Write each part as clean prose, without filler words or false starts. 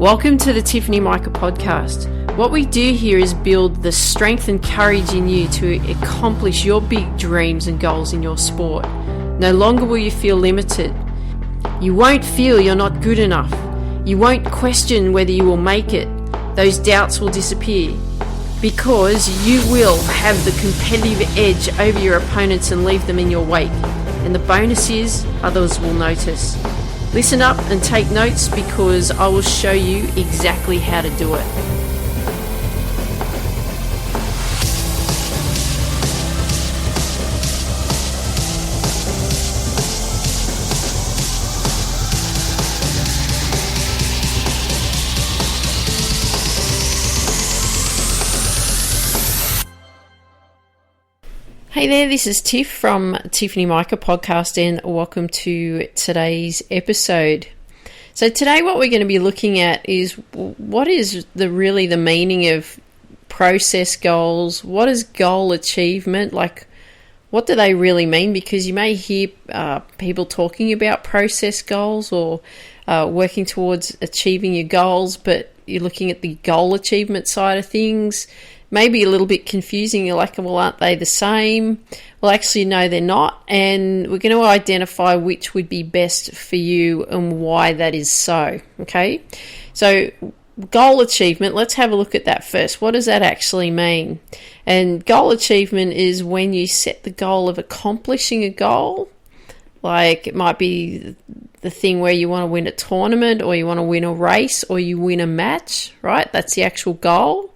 Welcome to the Tiffany Mika podcast. What we do here is build the strength and courage in you to accomplish your big dreams and goals in your sport. No longer will you feel limited. You won't feel you're not good enough. You won't question whether you will make it. Those doubts will disappear because you will have the competitive edge over your opponents and leave them in your wake. And the bonus is others will notice. Listen up and take notes because I will show you exactly how to do it. Hey there, this is Tiff from Tiffany Mika podcast and welcome to today's episode. So today what we're going to be looking at is what is the meaning of process goals? What is goal achievement? Like, what do they really mean? Because you may hear people talking about process goals or working towards achieving your goals, but you're looking at the goal achievement side of things. Maybe a little bit confusing. You're like, well, aren't they the same? Well, actually, no, they're not. And we're going to identify which would be best for you and why that is so. Okay. So goal achievement, let's have a look at that first. What does that actually mean? And goal achievement is when you set the goal of accomplishing a goal. Like it might be the thing where you want to win a tournament or you want to win a race or you win a match, right? That's the actual goal.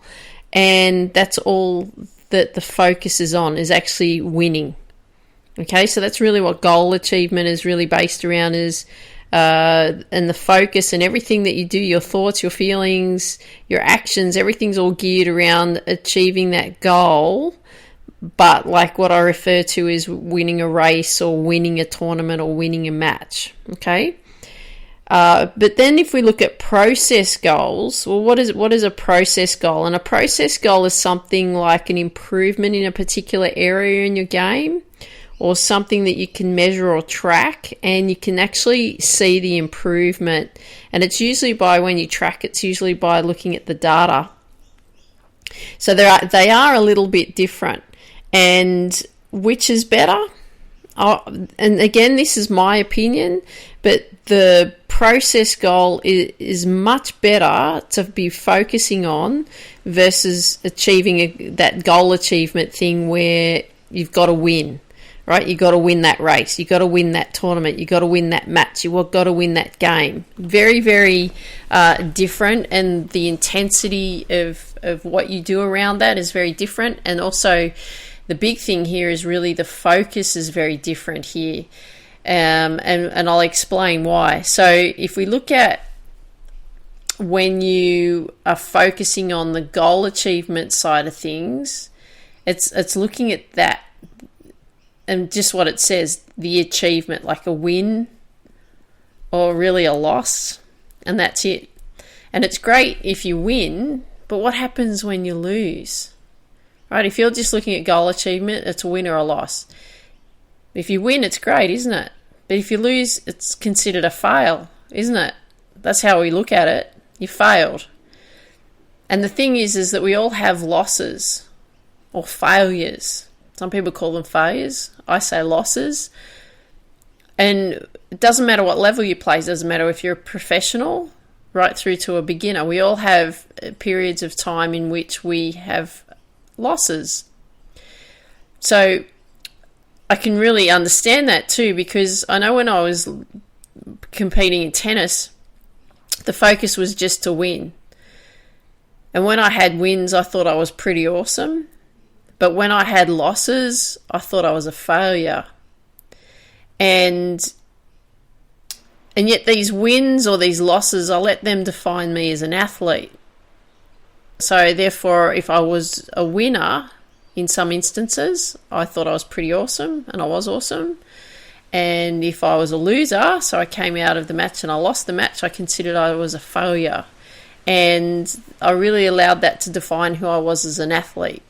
And that's all that the focus is on, is actually winning. Okay, so that's really what goal achievement is really based around is, and the focus and everything that you do, your thoughts, your feelings, your actions, everything's all geared around achieving that goal. But like what I refer to is winning a race or winning a tournament or winning a match. Okay. But then if we look at process goals, well, what is a process goal? And a process goal is something like an improvement in a particular area in your game or something that you can measure or track and you can actually see the improvement. And it's usually when you track, it's usually by looking at the data. So they are a little bit different. And which is better? And again, this is my opinion, but the process goal is much better to be focusing on versus achieving that goal achievement thing where you've got to win, right? You've got to win that race. You've got to win that tournament. You've got to win that match. You've got to win that game. Very, very different, and the intensity of what you do around that is very different. And also the big thing here is really the focus is very different here. And I'll explain why. So if we look at when you are focusing on the goal achievement side of things, it's looking at that and just what it says, the achievement, like a win or really a loss, and that's it. And it's great if you win, but what happens when you lose? Right? If you're just looking at goal achievement, it's a win or a loss. If you win, it's great, isn't it? But if you lose, it's considered a fail, isn't it? That's how we look at it. You failed. And the thing is that we all have losses or failures. Some people call them failures. I say losses. And it doesn't matter what level you play. It doesn't matter if you're a professional right through to a beginner. We all have periods of time in which we have losses. So I can really understand that too, because I know when I was competing in tennis, the focus was just to win. And when I had wins, I thought I was pretty awesome. But when I had losses, I thought I was a failure. And yet these wins or these losses, I let them define me as an athlete. So therefore, if I was a winner, in some instances, I thought I was pretty awesome, and I was awesome. And if I was a loser, so I came out of the match and I lost the match, I considered I was a failure. And I really allowed that to define who I was as an athlete.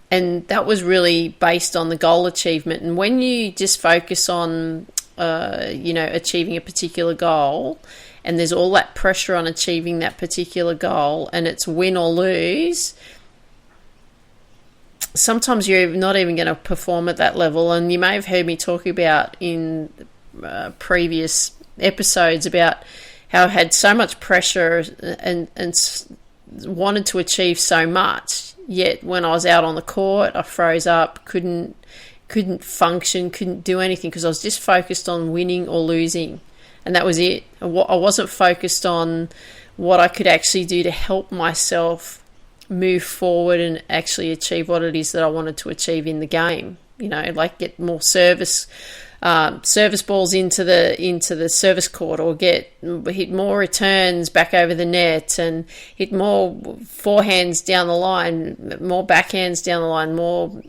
And that was really based on the goal achievement. And when you just focus on, achieving a particular goal and there's all that pressure on achieving that particular goal, and it's win or lose, sometimes you're not even going to perform at that level. And you may have heard me talk about in previous episodes about how I had so much pressure and wanted to achieve so much, yet when I was out on the court, I froze up, couldn't function, couldn't do anything, because I was just focused on winning or losing, and that was it. I wasn't focused on what I could actually do to help myself move forward and actually achieve what it is that I wanted to achieve in the game. Like get more service balls into the service court, or hit more returns back over the net, and hit more forehands down the line, more backhands down the line, more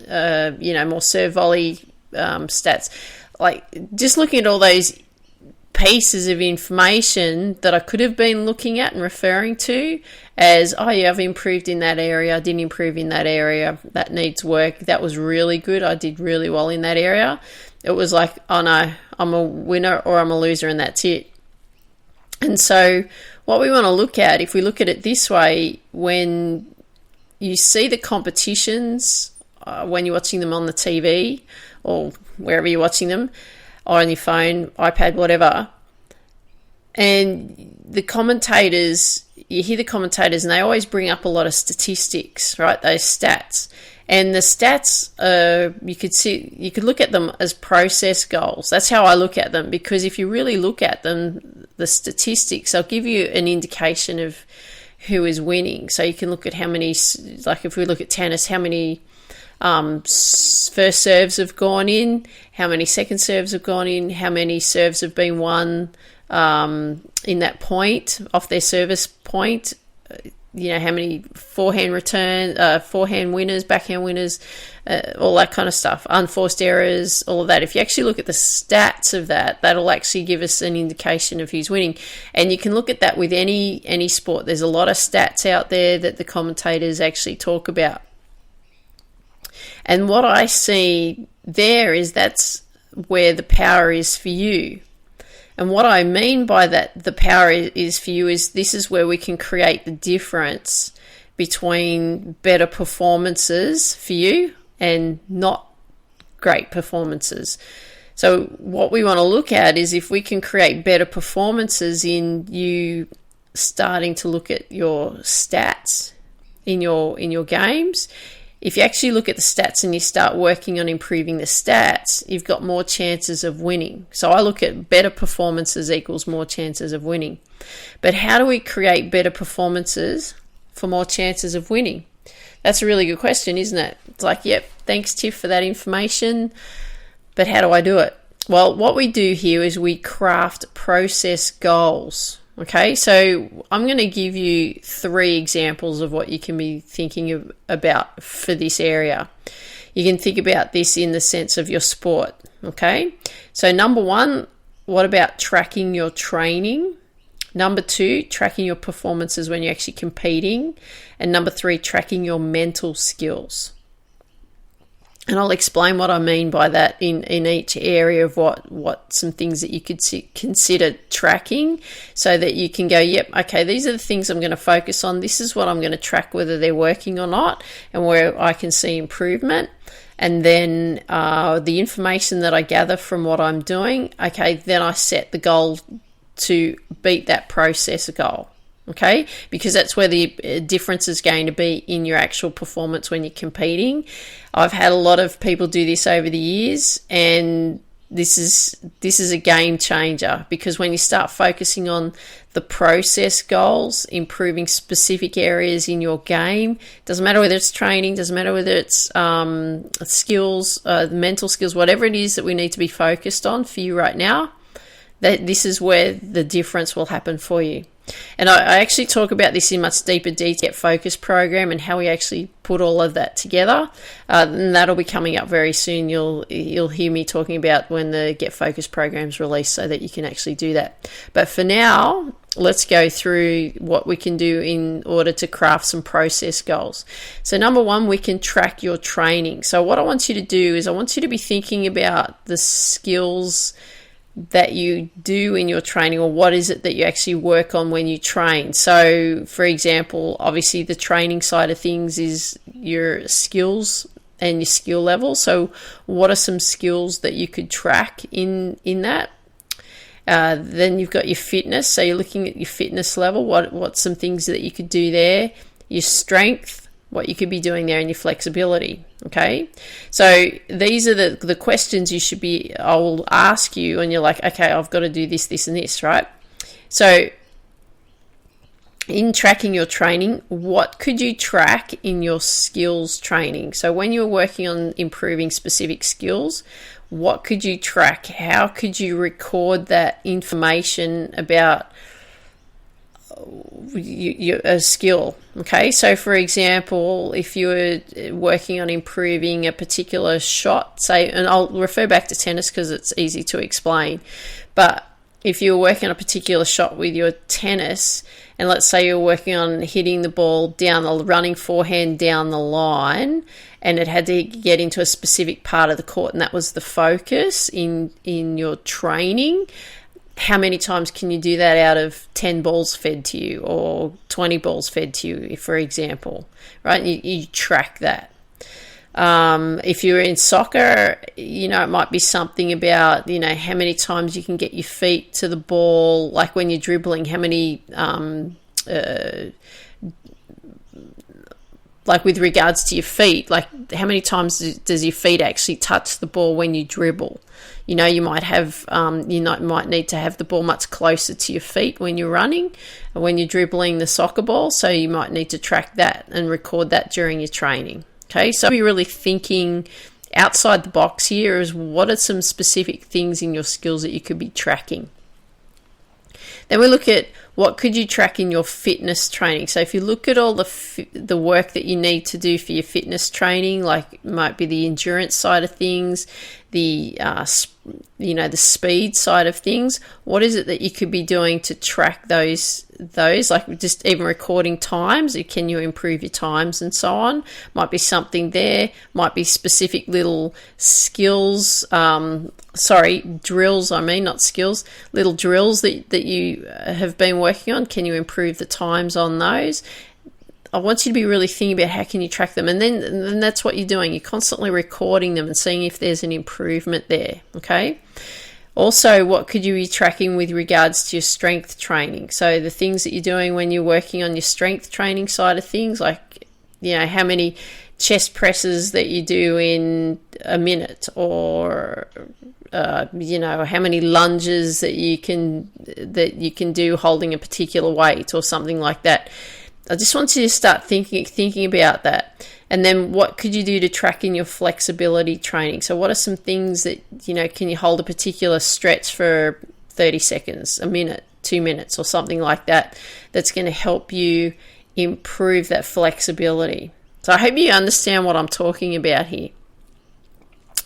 more serve volley stats. Like, just looking at all those pieces of information that I could have been looking at and referring to as, oh yeah, I've improved in that area, I didn't improve in that area, that needs work, that was really good, I did really well in that area. It was like, oh no, I'm a winner or I'm a loser, and that's it. And so what we want to look at, if we look at it this way, when you see the competitions, when you're watching them on the TV or wherever you're watching them, or on your phone, iPad, whatever, and the commentators, you hear the commentators, and they always bring up a lot of statistics, right? Those stats. And the stats, you could look at them as process goals. That's how I look at them, because if you really look at them, the statistics, they'll give you an indication of who is winning. So you can look at how many, like if we look at tennis, how many first serves have gone in, how many second serves have gone in, how many serves have been won in that point, off their service point, how many forehand winners, backhand winners, all that kind of stuff, unforced errors, all of that. If you actually look at the stats of that, that'll actually give us an indication of who's winning. And you can look at that with any sport. There's a lot of stats out there that the commentators actually talk about. And what I see there is that's where the power is for you. And what I mean by that, the power is for you, is this is where we can create the difference between better performances for you and not great performances. So what we want to look at is if we can create better performances in you starting to look at your stats in your games. If you actually look at the stats and you start working on improving the stats, you've got more chances of winning. So I look at better performances equals more chances of winning. But how do we create better performances for more chances of winning? That's a really good question, isn't it? It's like, yep, thanks Tiff for that information, but how do I do it? Well, what we do here is we craft process goals. Okay, so I'm going to give you 3 examples of what you can be thinking about for this area. You can think about this in the sense of your sport. Okay, so number 1, what about tracking your training? Number 2, tracking your performances when you're actually competing. And number 3, tracking your mental skills. And I'll explain what I mean by that in each area of what some things that you could consider tracking, so that you can go, yep, okay, these are the things I'm going to focus on. This is what I'm going to track, whether they're working or not, and where I can see improvement. And then the information that I gather from what I'm doing, okay, then I set the goal to beat that process goal. Okay, because that's where the difference is going to be in your actual performance when you're competing. I've had a lot of people do this over the years, and this is a game changer, because when you start focusing on the process goals, improving specific areas in your game, doesn't matter whether it's training, doesn't matter whether it's skills, mental skills, whatever it is that we need to be focused on for you right now, that this is where the difference will happen for you. And I actually talk about this in much deeper detail, focus program, and how we actually put all of that together. And that'll be coming up very soon. You'll hear me talking about when the Get Focused program's released, so that you can actually do that. But for now, let's go through what we can do in order to craft some process goals. So number 1, we can track your training. So what I want you to do is I want you to be thinking about the skills that you do in your training, or what is it that you actually work on when you train? So, for example, obviously the training side of things is your skills and your skill level. So what are some skills that you could track in that? Then you've got your fitness. So you're looking at your fitness level. What's some things that you could do there? Your strength, what you could be doing there, and your flexibility. Okay, so these are the questions I will ask you, and you're like, okay, I've got to do this, this, and this, right? So in tracking your training, what could you track in your skills training? So when you're working on improving specific skills, what could you track? How could you record that information about a skill? Okay, so for example, if you were working on improving a particular shot, say, and I'll refer back to tennis because it's easy to explain, but if you're working on a particular shot with your tennis, and let's say you're working on hitting the ball down the running forehand down the line, and it had to get into a specific part of the court, and that was the focus in your training, how many times can you do that out of 10 balls fed to you or 20 balls fed to you, for example, right? You track that. If you're in soccer, it might be something about, how many times you can get your feet to the ball, like when you're dribbling, how many, like with regards to your feet, like how many times does your feet actually touch the ball when you dribble? You might have, might need to have the ball much closer to your feet when you're running and when you're dribbling the soccer ball. So you might need to track that and record that during your training. Okay, so you're really thinking outside the box here is what are some specific things in your skills that you could be tracking. Then we look at what could you track in your fitness training. So if you look at all the work that you need to do for your fitness training, like it might be the endurance side of things, the speed side of things, what is it that you could be doing to track those, like just even recording times? Can you improve your times and so on? Might be something there, might be specific little skills, drills, not skills, little drills that you have been working on. Can you improve the times on those? I want you to be really thinking about how can you track them, and then that's what you're doing. You're constantly recording them and seeing if there's an improvement there, okay? Also, what could you be tracking with regards to your strength training? So the things that you're doing when you're working on your strength training side of things, like, how many chest presses that you do in a minute, or how many lunges that you can do holding a particular weight or something like that. I just want you to start thinking about that. And then what could you do to track in your flexibility training? So what are some things that, can you hold a particular stretch for 30 seconds, a minute, 2 minutes, or something like that, that's going to help you improve that flexibility. So I hope you understand what I'm talking about here.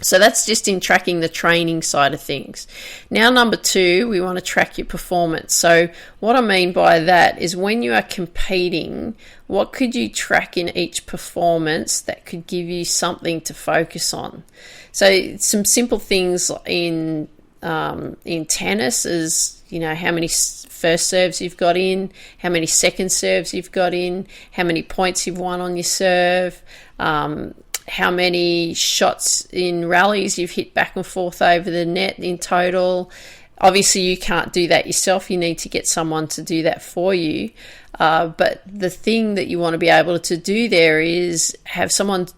So that's just in tracking the training side of things. Now, number 2, we want to track your performance. So what I mean by that is when you are competing, what could you track in each performance that could give you something to focus on? So some simple things in tennis is, how many first serves you've got in, how many second serves you've got in, how many points you've won on your serve, how many shots in rallies you've hit back and forth over the net in total. Obviously, you can't do that yourself. You need to get someone to do that for you. But the thing that you want to be able to do there is have someone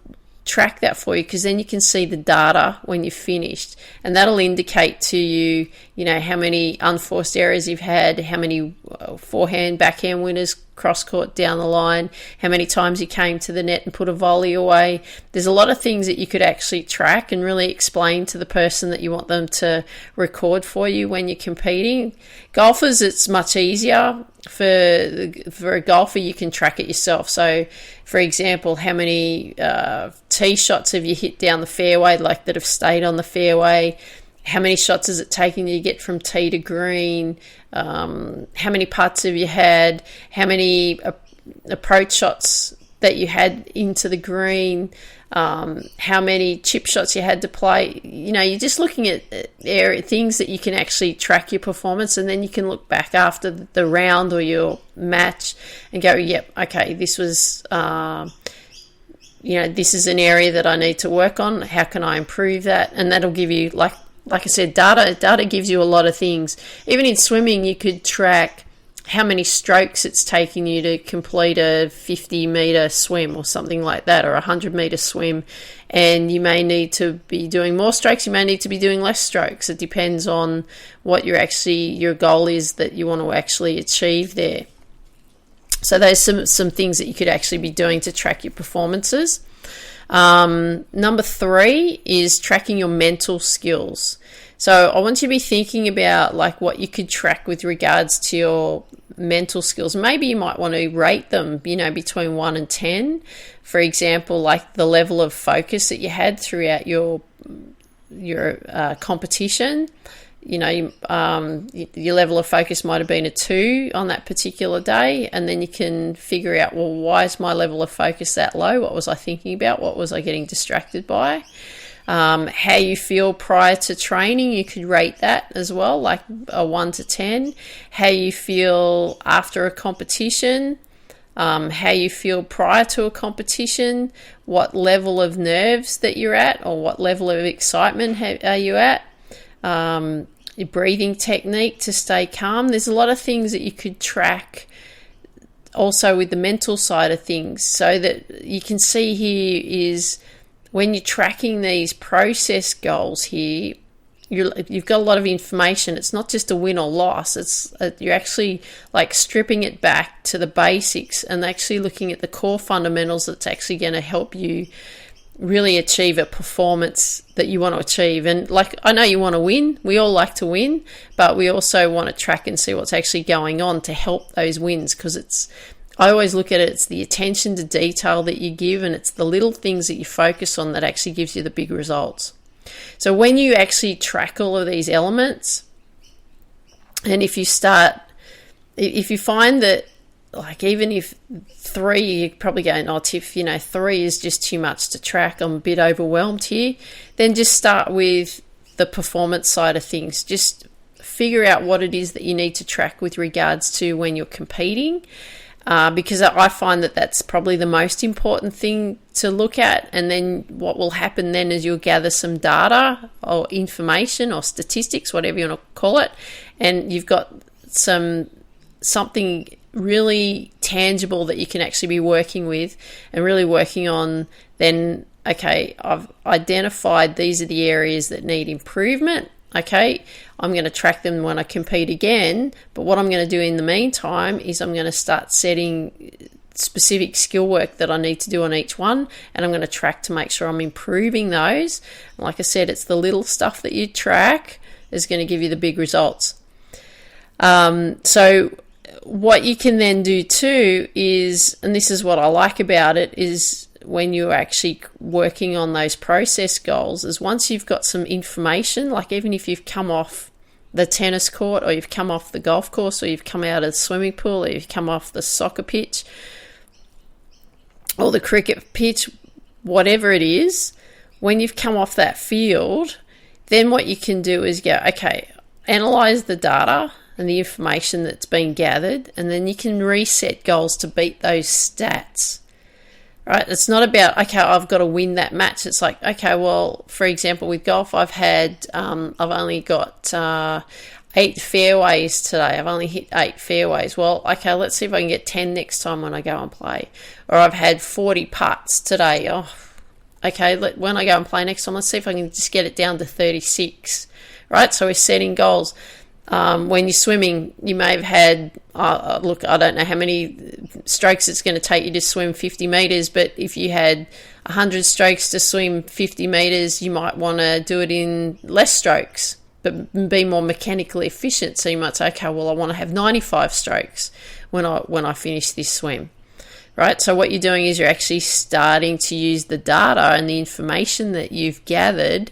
track that for you, because then you can see the data when you're finished, and that'll indicate to you, how many unforced errors you've had, how many forehand, backhand winners, cross court, down the line, how many times you came to the net and put a volley away. There's a lot of things that you could actually track and really explain to the person that you want them to record for you when you're competing. Golfers, it's much easier. For a golfer, you can track it yourself. So, for example, how many tee shots have you hit down the fairway, like that have stayed on the fairway? How many shots is it taking you to get from tee to green? How many putts have you had? How many approach shots that you had into the green, how many chip shots you had to play. You're just looking at things that you can actually track your performance, and then you can look back after the round or your match and go, yep, okay, this was, this is an area that I need to work on. How can I improve that? And that'll give you, like I said, data gives you a lot of things. Even in swimming, you could track how many strokes it's taking you to complete a 50-meter swim or something like that, or a 100-meter swim. And you may need to be doing more strokes, you may need to be doing less strokes. It depends on what your goal is that you want to actually achieve there. So there's some things that you could actually be doing to track your performances. Number 3 is tracking your mental skills. So I want you to be thinking about like what you could track with regards to your mental skills. Maybe you might want to rate them, between 1 and 10. For example, like the level of focus that you had throughout your competition. Your level of focus might have been a 2 on that particular day, and then you can figure out, well, why is my level of focus that low? What was I thinking about? What was I getting distracted by? How you feel prior to training, you could rate that as well, like a 1 to 10. How you feel after a competition, how you feel prior to a competition, what level of nerves that you're at, or what level of excitement are you at, your breathing technique to stay calm. There's a lot of things that you could track also with the mental side of things, so that you can see here is when you're tracking these process goals here, you've got a lot of information. It's not just a win or loss. You're actually like stripping it back to the basics and actually looking at the core fundamentals that's actually going to help you really achieve a performance that you want to achieve. And like, I know you want to win. We all like to win, but we also want to track and see what's actually going on to help those wins, because I always look at it's the attention to detail that you give, and it's the little things that you focus on that actually gives you the big results. So when you actually track all of these elements, and if you find that, like, even if 3, you're probably going, oh, Tiff, 3 is just too much to track, I'm a bit overwhelmed here, then just start with the performance side of things. Just figure out what it is that you need to track with regards to when you're competing, because I find that that's probably the most important thing to look at. And then what will happen then is you'll gather some data or information or statistics, whatever you want to call it, and you've got something really tangible that you can actually be working with and really working on. Then, okay, I've identified these are the areas that need improvement. Okay, I'm going to track them when I compete again, but what I'm going to do in the meantime is I'm going to start setting specific skill work that I need to do on each one, and I'm going to track to make sure I'm improving those. Like I said, it's the little stuff that you track is going to give you the big results. So what you can then do too is, and this is what I like about it, is when you're actually working on those process goals, is once you've got some information, like even if you've come off the tennis court, or you've come off the golf course, or you've come out of the swimming pool, or you've come off the soccer pitch or the cricket pitch, whatever it is, when you've come off that field, then what you can do is go, okay, analyze the data and the information that's been gathered, and then you can reset goals to beat those stats. Right? It's not about, okay, I've got to win that match. It's like, okay, well, for example, with golf, I've only got 8 fairways today. I've only hit 8 fairways. Well, okay, let's see if I can get 10 next time when I go and play. Or I've had 40 putts today. Oh, okay, when I go and play next time, let's see if I can just get it down to 36. Right? So we're setting goals. When you're swimming, you may have had, look, I don't know how many strokes it's going to take you to swim 50 metres, but if you had 100 strokes to swim 50 metres, you might want to do it in less strokes, but be more mechanically efficient. So you might say, okay, well, I want to have 95 strokes when I finish this swim. Right? So what you're doing is you're actually starting to use the data and the information that you've gathered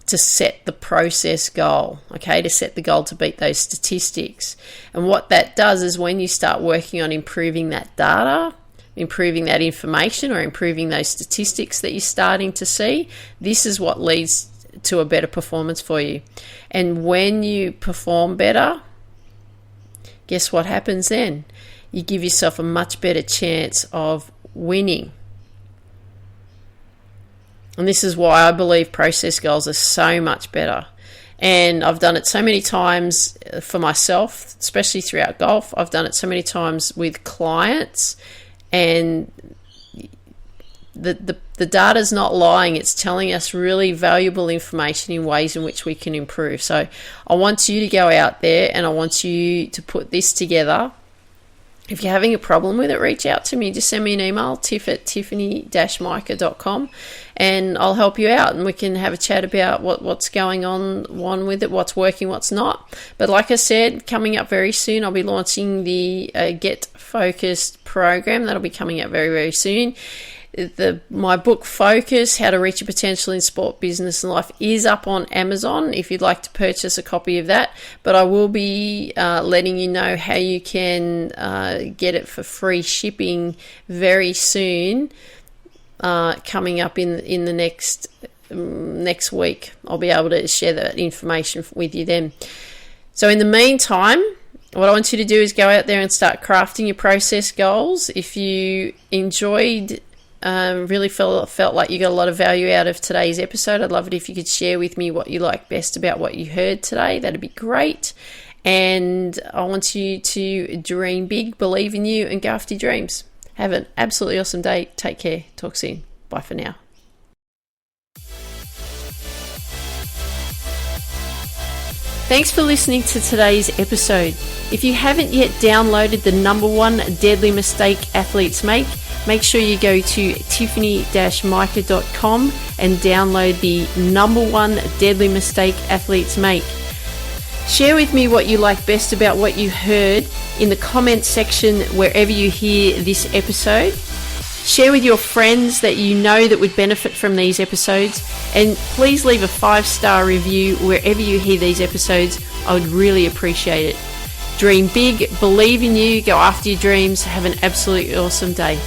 to set the process goal, okay, to set the goal to beat those statistics. And what that does is when you start working on improving that data, improving that information or improving those statistics that you're starting to see, this is what leads to a better performance for you. And when you perform better, guess what happens then? You give yourself a much better chance of winning. And this is why I believe process goals are so much better. And I've done it so many times for myself, especially throughout golf. I've done it so many times with clients, and the data's not lying. It's telling us really valuable information in ways in which we can improve. So I want you to go out there and I want you to put this together. If you're having a problem with it, reach out to me. Just send me an email, tiff@tiffany-mika.com, and I'll help you out, and we can have a chat about what's going on with it, what's working, what's not. But like I said, coming up very soon, I'll be launching the Get Focused program. That'll be coming out very, very soon. My book Focus, How to Reach Your Potential in Sport, Business and Life, is up on Amazon if you'd like to purchase a copy of that. But I will be letting you know how you can get it for free shipping very soon, coming up in the next week. I'll be able to share that information with you then. So in the meantime, what I want you to do is go out there and start crafting your process goals. If you enjoyed really felt like you got a lot of value out of today's episode, I'd love it if you could share with me what you like best about what you heard today. That'd be great. And I want you to dream big, believe in you, and go after your dreams. Have an absolutely awesome day. Take care. Talk soon. Bye for now. Thanks for listening to today's episode. If you haven't yet downloaded the #1 deadly mistake athletes make sure you go to tiffany-mika.com and download the #1 deadly mistake athletes make. Share with me what you like best about what you heard in the comments section wherever you hear this episode. Share with your friends that you know that would benefit from these episodes, and please leave a 5-star review wherever you hear these episodes. I would really appreciate it. Dream big, believe in you, go after your dreams. Have an absolutely awesome day.